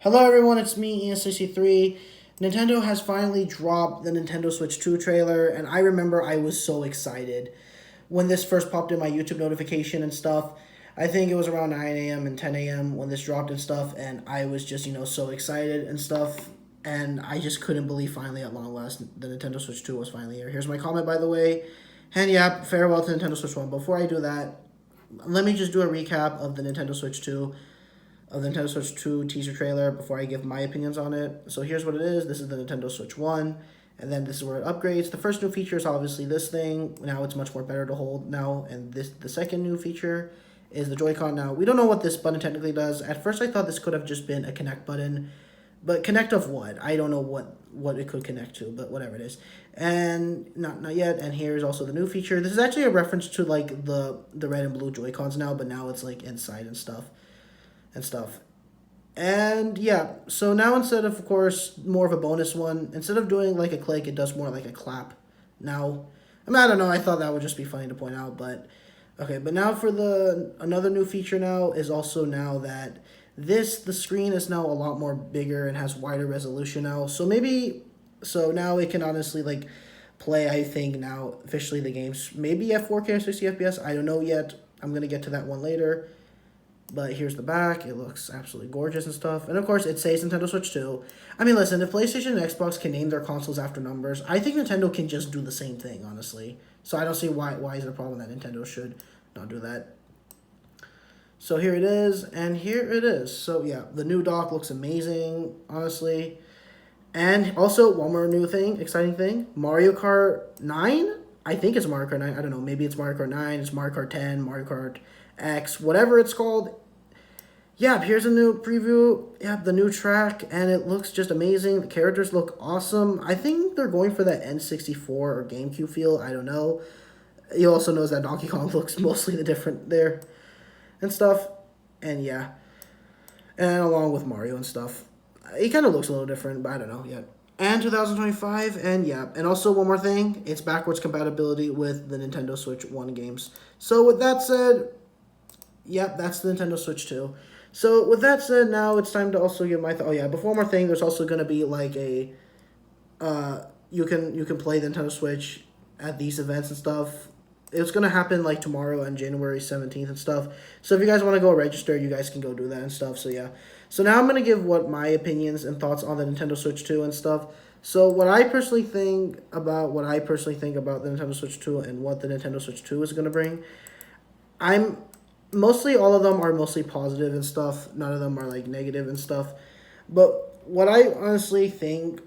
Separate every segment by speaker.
Speaker 1: Hello everyone, it's me, Ian63. Nintendo has finally dropped the Nintendo Switch 2 trailer, and I remember I was so excited when this first popped in my YouTube notification and stuff. I think it was around 9 a.m. and 10 a.m. when this dropped and stuff, and I was just, so excited and stuff. And I just couldn't believe finally at long last the Nintendo Switch 2 was finally here. Here's my comment, by the way. And yeah, farewell to Nintendo Switch 1. Before I do that, let me just do a recap of the Nintendo Switch 2 of the Nintendo Switch 2 teaser trailer before I give my opinions on it. So here's what it is. This is the Nintendo Switch 1, and then this is where it upgrades. The first new feature is obviously this thing. Now it's much more better to hold now, and the second new feature is the Joy-Con. Now, we don't know what this button technically does. At first I thought this could have just been a connect button, but connect of what? I don't know what it could connect to, but whatever it is. And not yet. And here's also the new feature. This is actually a reference to like the red and blue Joy-Cons now, but now it's like inside and stuff. And yeah, so now instead of course, more of a bonus one, instead of doing like a click, it does more like a clap now. I don't know, I thought that would just be funny to point out, but okay. But now for another new feature now is also now that the screen is now a lot more bigger and has wider resolution now. So now it can honestly like play, I think now officially the games maybe at 4K or 60 FPS. I don't know yet. I'm going to get to that one later. But here's the back. It looks absolutely gorgeous and stuff. And of course, it says Nintendo Switch 2. I mean, listen, if PlayStation and Xbox can name their consoles after numbers, I think Nintendo can just do the same thing, honestly. So I don't see why is it a problem that Nintendo should not do that. So here it is, and here it is. So yeah, the new dock looks amazing, honestly. And also, one more new thing, exciting thing, Mario Kart 9? I think it's Mario Kart 9. I don't know, maybe it's Mario Kart 9, it's Mario Kart 10, Mario Kart X, whatever it's called. Yeah, here's a new preview. Yeah, the new track, and it looks just amazing. The characters look awesome. I think they're going for that N64 or GameCube feel. I don't know. You also notice that Donkey Kong looks mostly the different there and stuff. And yeah, and along with Mario and stuff. He kind of looks a little different, but I don't know yet. And 2025, and yeah. And also one more thing, it's backwards compatibility with the Nintendo Switch 1 games. So with that said, yep, that's the Nintendo Switch 2. So with that said, now it's time to also give my oh yeah. Before one more thing, there's also gonna be like a you can play the Nintendo Switch at these events and stuff. It's gonna happen like tomorrow on January 17th and stuff. So if you guys want to go register, you guys can go do that and stuff. So yeah. So now I'm gonna give what my opinions and thoughts on the Nintendo Switch 2 and stuff. So what I personally think about the Nintendo Switch 2 and what the Nintendo Switch 2 is gonna bring. I'm mostly all of them are mostly positive and stuff. None of them are like negative and stuff. But what I honestly think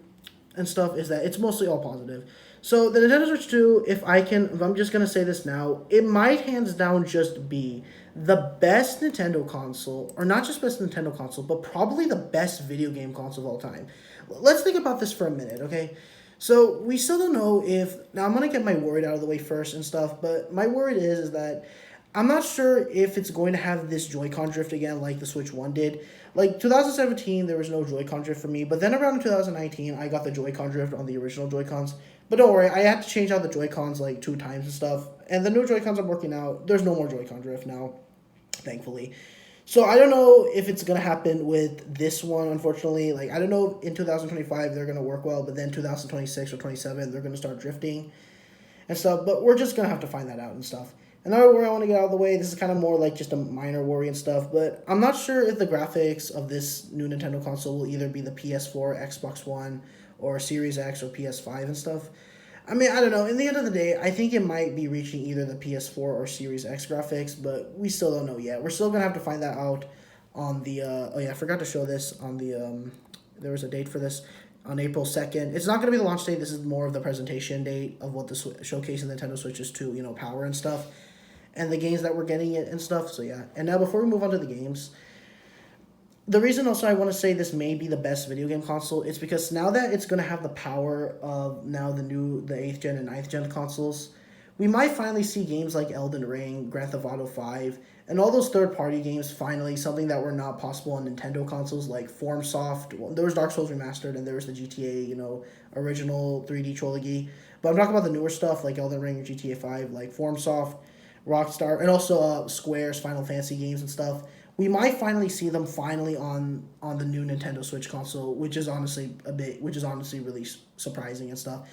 Speaker 1: and stuff is that it's mostly all positive. So the Nintendo Switch 2, if I'm just gonna say this now, it might hands down just be the best Nintendo console, or not just best Nintendo console, but probably the best video game console of all time. Let's think about this for a minute, okay? So we still don't know if now I'm gonna get my worry out of the way first and stuff, but my worry is that I'm not sure if it's going to have this Joy-Con drift again like the Switch 1 did. Like 2017, there was no Joy-Con drift for me, but then around 2019, I got the Joy-Con drift on the original Joy-Cons. But don't worry, I had to change out the Joy-Cons like 2 times and stuff, and the new Joy-Cons are working out. There's no more Joy-Con drift now, thankfully. So I don't know if it's going to happen with this one, unfortunately. Like, I don't know in 2025 they're going to work well, but then 2026 or 27 they're going to start drifting and stuff. But we're just going to have to find that out and stuff. Another worry I want to get out of the way, this is kind of more like just a minor worry and stuff, but I'm not sure if the graphics of this new Nintendo console will either be the PS4, Xbox One, or Series X or PS5 and stuff. I mean, I don't know. In the end of the day, I think it might be reaching either the PS4 or Series X graphics, but we still don't know yet. We're still going to have to find that out on the, oh yeah, I forgot to show this on the, there was a date for this on April 2nd. It's not going to be the launch date. This is more of the presentation date of what the showcasing Nintendo Switch is to, power and stuff, and the games that we're getting it and stuff. So yeah. And now before we move on to the games, the reason also I want to say this may be the best video game console is because now that it's going to have the power of now the 8th gen and 9th gen consoles, we might finally see games like Elden Ring, Grand Theft Auto 5, and all those third-party games finally, something that were not possible on Nintendo consoles like FromSoft. Well, there was Dark Souls Remastered and there was the GTA, original 3D trilogy. But I'm talking about the newer stuff like Elden Ring and GTA 5, like FromSoft, Rockstar, and also Square's Final Fantasy games and stuff. we might finally see them finally on the new Nintendo Switch console, which is honestly really surprising and stuff.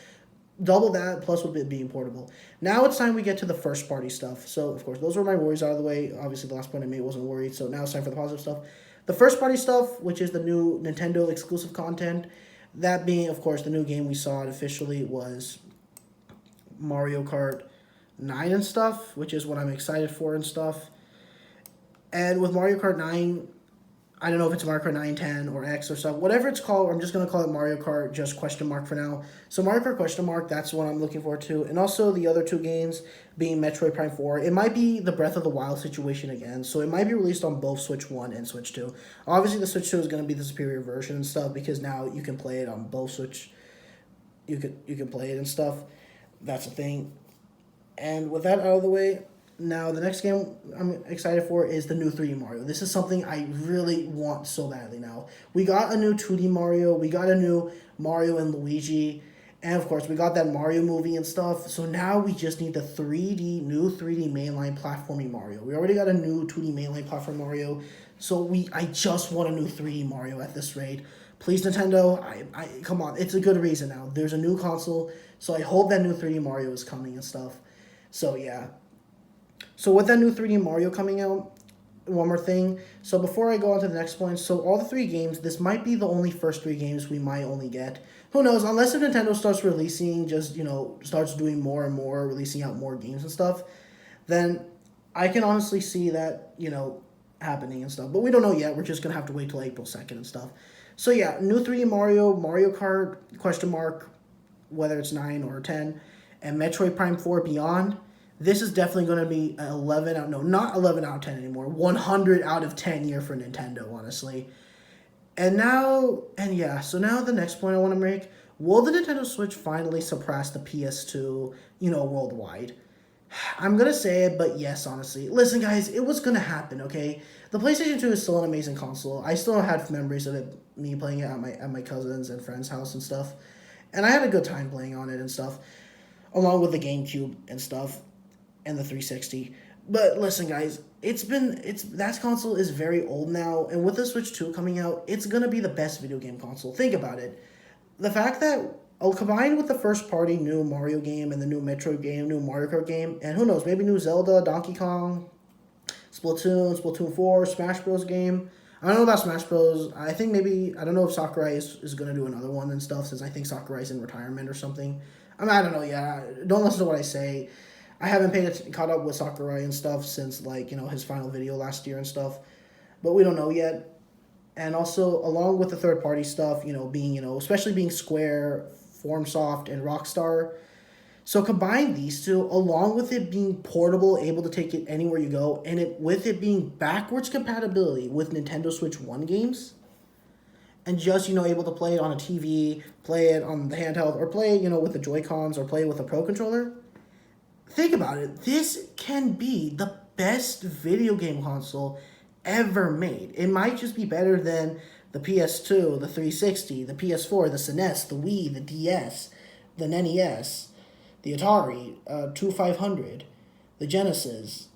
Speaker 1: Double that plus with it being portable. Now it's time we get to the first party stuff. So of course those were my worries out of the way. Obviously the last point I made wasn't worried. So now it's time for the positive stuff. The first party stuff, which is the new Nintendo exclusive content, that being of course the new game we saw it officially was Mario Kart 9 and stuff, which is what I'm excited for and stuff. And with Mario Kart 9, I don't know if it's Mario Kart 9, 10, or X or stuff. Whatever it's called, I'm just going to call it Mario Kart, just question mark for now. So Mario Kart question mark, that's what I'm looking forward to. And also the other two games being Metroid Prime 4. It might be the Breath of the Wild situation again. So it might be released on both Switch 1 and Switch 2. Obviously the Switch 2 is going to be the superior version and stuff because now you can play it on both Switch. You can play it and stuff. That's the thing. And with that out of the way, now the next game I'm excited for is the new 3D Mario. This is something I really want so badly now. We got a new 2D Mario, we got a new Mario and Luigi, and of course we got that Mario movie and stuff. So now we just need the new 3D mainline platforming Mario. We already got a new 2D mainline platform Mario, so I just want a new 3D Mario at this rate. Please Nintendo, I come on, it's a good reason now. There's a new console, so I hope that new 3D Mario is coming and stuff. So yeah. So with that new 3D Mario coming out, one more thing. So before I go on to the next point, so all the three games, this might be the only first three games we might only get. Who knows, unless if Nintendo starts releasing, starts doing more and more, releasing out more games and stuff, then I can honestly see that, happening and stuff. But we don't know yet. We're just going to have to wait till April 2nd and stuff. So yeah, new 3D Mario, Mario Kart, question mark, whether it's 9 or 10, and Metroid Prime 4 Beyond. This is definitely going to be an 11 out, no, not 11 out of 10 anymore, 100 out of 10 year for Nintendo, honestly. So now the next point I want to make, will the Nintendo Switch finally surpass the PS2, worldwide? I'm going to say it, but yes, honestly. Listen, guys, it was going to happen, okay? The PlayStation 2 is still an amazing console. I still had memories of it, me playing it at my cousins' and friends' house and stuff. And I had a good time playing on it and stuff, along with the GameCube and stuff. And the 360. But listen, guys, that console is very old now, and with the Switch 2 coming out, it's gonna be the best video game console. Think about it. The fact that combined with the first party new Mario game and the new Metroid game, new Mario Kart game, and who knows, maybe new Zelda, Donkey Kong, Splatoon 4, Smash Bros. Game. I don't know about Smash Bros. I think I don't know if Sakurai is going to do another one and stuff, since I think Sakurai's in retirement or something. I don't know, yeah. Don't listen to what I say. I haven't caught up with Sakurai and stuff since, his final video last year and stuff. But we don't know yet. And also, along with the third-party stuff, especially being Square, FormSoft, and Rockstar. So combine these two, along with it being portable, able to take it anywhere you go, and with it being backwards compatibility with Nintendo Switch 1 games, and just, able to play it on a TV, play it on the handheld, or play it, with the Joy-Cons, or play it with a Pro Controller. Think about it. This can be the best video game console ever made. It might just be better than the PS2, the 360, the PS4, the SNES, the Wii, the DS, the NES, the Atari 2500, the Genesis,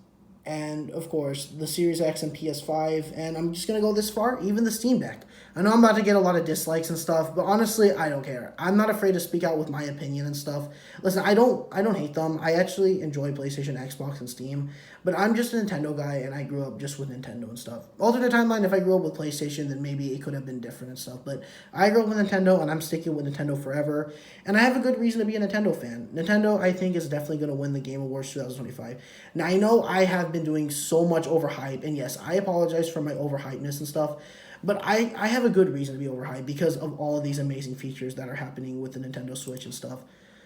Speaker 1: and of course the Series X and PS5, and I'm just going to go this far, even the Steam Deck. I know I'm about to get a lot of dislikes and stuff, but honestly, I don't care. I'm not afraid to speak out with my opinion and stuff. Listen, I don't hate them. I actually enjoy PlayStation, Xbox, and Steam, but I'm just a Nintendo guy, and I grew up just with Nintendo and stuff. Alternate timeline, if I grew up with PlayStation, then maybe it could have been different and stuff, but I grew up with Nintendo, and I'm sticking with Nintendo forever, and I have a good reason to be a Nintendo fan. Nintendo, I think, is definitely going to win the Game Awards 2025. Now, I know I have been doing so much overhype, and yes, I apologize for my overhypeness and stuff, but I have a good reason to be overhyped because of all of these amazing features that are happening with the Nintendo Switch and stuff.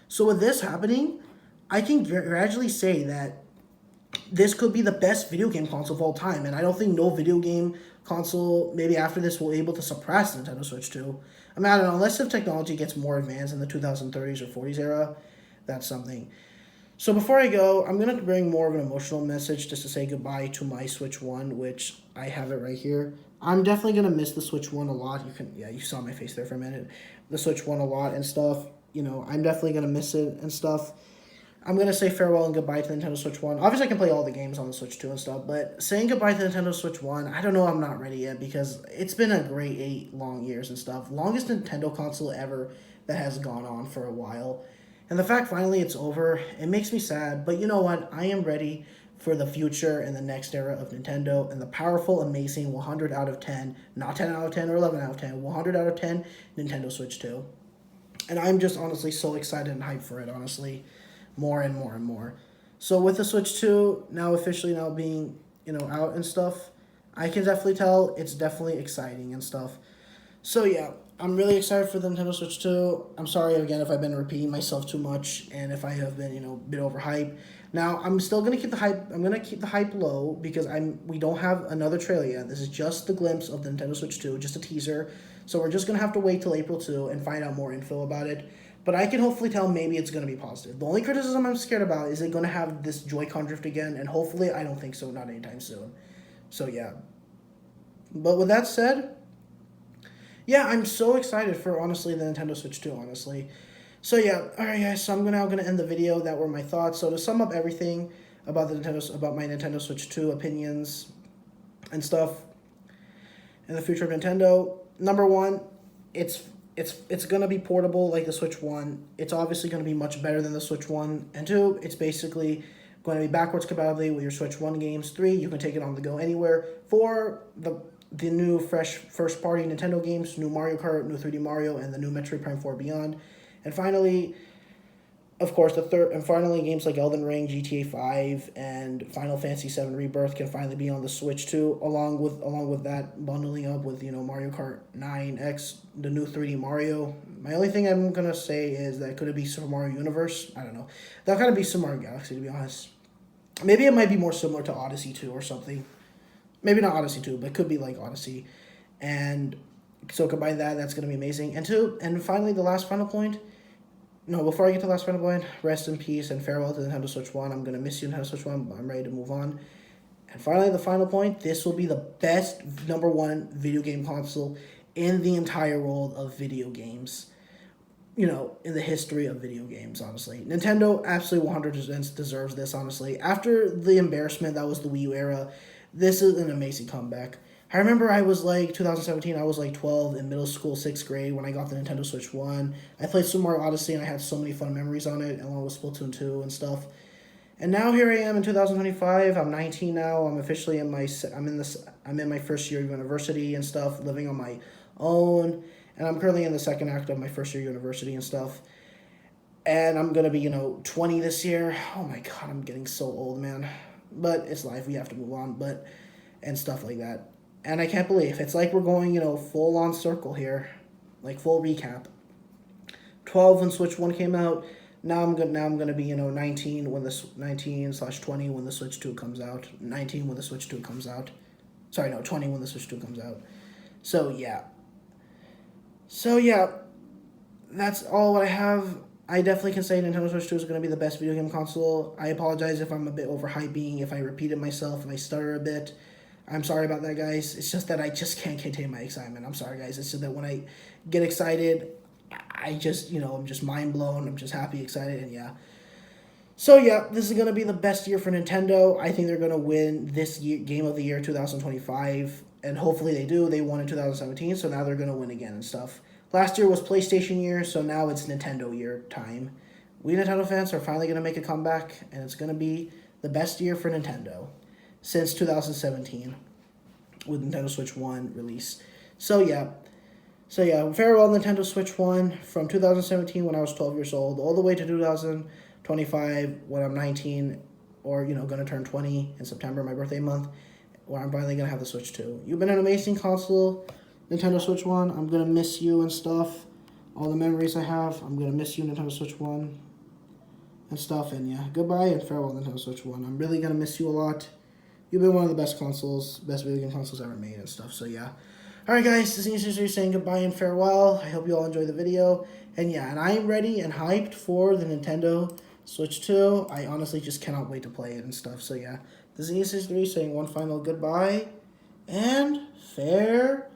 Speaker 1: So with this happening, I can gradually say that this could be the best video game console of all time, and I don't think no video game console maybe after this will be able to surpass the Nintendo Switch 2. I don't know, unless if technology gets more advanced in the 2030s or 40s era, that's something. So before I go, I'm going to bring more of an emotional message just to say goodbye to my Switch 1, which I have it right here. I'm definitely going to miss the Switch 1 a lot. You saw my face there for a minute. The Switch 1 a lot and stuff. I'm definitely going to miss it and stuff. I'm going to say farewell and goodbye to the Nintendo Switch 1. Obviously, I can play all the games on the Switch 2 and stuff, but saying goodbye to the Nintendo Switch 1, I don't know, I'm not ready yet because it's been a great 8 long years and stuff. Longest Nintendo console ever that has gone on for a while. And the fact finally it's over, it makes me sad, but you know what? I am ready for the future and the next era of Nintendo and the powerful, amazing 100 out of 10, not 10 out of 10 or 11 out of 10, 100 out of 10 Nintendo Switch 2. And I'm just honestly so excited and hyped for it, honestly. More and more and more. So with the Switch 2 now officially now being, out and stuff, I can definitely tell it's definitely exciting and stuff. So yeah, I'm really excited for the Nintendo Switch 2. I'm sorry again if I've been repeating myself too much and if I have been, a bit overhyped. Now, I'm still going to keep the hype. I'm going to keep the hype low because we don't have another trailer yet. This is just the glimpse of the Nintendo Switch 2, just a teaser. So we're just going to have to wait till April 2 and find out more info about it. But I can hopefully tell maybe it's going to be positive. The only criticism I'm scared about is it going to have this Joy-Con drift again, and hopefully I don't think so, not anytime soon. So yeah. But with that said, yeah, I'm so excited for, honestly, the Nintendo Switch 2, honestly. So yeah, alright guys, so I'm now going to end the video. That were my thoughts. So to sum up everything about about my Nintendo Switch 2 opinions and stuff in the future of Nintendo, number one, it's going to be portable like the Switch 1. It's obviously going to be much better than the Switch 1. And 2, it's basically going to be backwards compatibility with your Switch 1 games. 3, you can take it on the go anywhere. 4, the new fresh first-party Nintendo games, new Mario Kart, new 3D Mario, and the new Metroid Prime 4 Beyond. And finally, of course, games like Elden Ring, GTA 5, and Final Fantasy 7 Rebirth can finally be on the Switch 2, along with that bundling up with, Mario Kart 9X, the new 3D Mario. My only thing I'm going to say is that could it be Super Mario Universe? I don't know. That'll kind of be Super Mario Galaxy, to be honest. Maybe it might be more similar to Odyssey 2 or something. Maybe not Odyssey 2, but it could be like Odyssey. And so combine that, that's going to be amazing. And finally, the final point. No, before I get to the last final point, rest in peace and farewell to the Nintendo Switch 1. I'm going to miss you, Nintendo Switch 1, but I'm ready to move on. And finally, the final point, this will be the best #1 video game console in the entire world of video games. In the history of video games, honestly. Nintendo absolutely 100% deserves this, honestly. After the embarrassment that was the Wii U era, this is an amazing comeback. I remember I was 2017, I was 12 in middle school, 6th grade when I got the Nintendo Switch 1. I played Super Mario Odyssey and I had so many fun memories on it, along with Splatoon 2 and stuff. And now here I am in 2025. I'm 19 now. I'm officially in my first year of university and stuff, living on my own. And I'm currently in the second act of my first year of university and stuff. And I'm going to be, 20 this year. Oh my god, I'm getting so old, man. But it's life. We have to move on. And stuff like that. And I can't believe it's like we're going, full on circle here, full recap. 12 when Switch 1 came out. Now I'm gonna be 19 when the 19/20 when the Switch 2 comes out. 19 when the Switch 2 comes out. 20 when the Switch 2 comes out. So yeah, that's all what I have. I definitely can say Nintendo Switch 2 is going to be the best video game console. I apologize if I'm a bit overhyping, if I repeated myself, if I stutter a bit. I'm sorry about that, guys. It's just that I just can't contain my excitement. I'm sorry, guys. It's just that when I get excited, I just, I'm just mind blown. I'm just happy, excited, and yeah. So yeah, this is going to be the best year for Nintendo. I think they're going to win this year, Game of the Year 2025, and hopefully they do. They won in 2017, so now they're going to win again and stuff. Last year was PlayStation year, so now it's Nintendo year time. We Nintendo fans are finally going to make a comeback, and it's going to be the best year for Nintendo since 2017 with Nintendo Switch 1 release. So yeah, farewell Nintendo Switch 1 from 2017 when I was 12 years old all the way to 2025 when I'm 19 or, going to turn 20 in September, my birthday month, where I'm finally going to have the Switch 2. You've been an amazing console, Nintendo Switch 1. I'm going to miss you and stuff. All the memories I have, I'm going to miss you, Nintendo Switch 1 and stuff. And yeah, goodbye and farewell, Nintendo Switch 1. I'm really going to miss you a lot. You've been one of the best video game consoles ever made and stuff, so yeah. Alright guys, this is User saying goodbye and farewell. I hope you all enjoyed the video. And yeah, and I am ready and hyped for the Nintendo Switch 2. I honestly just cannot wait to play it and stuff, so yeah. This is User saying one final goodbye and farewell.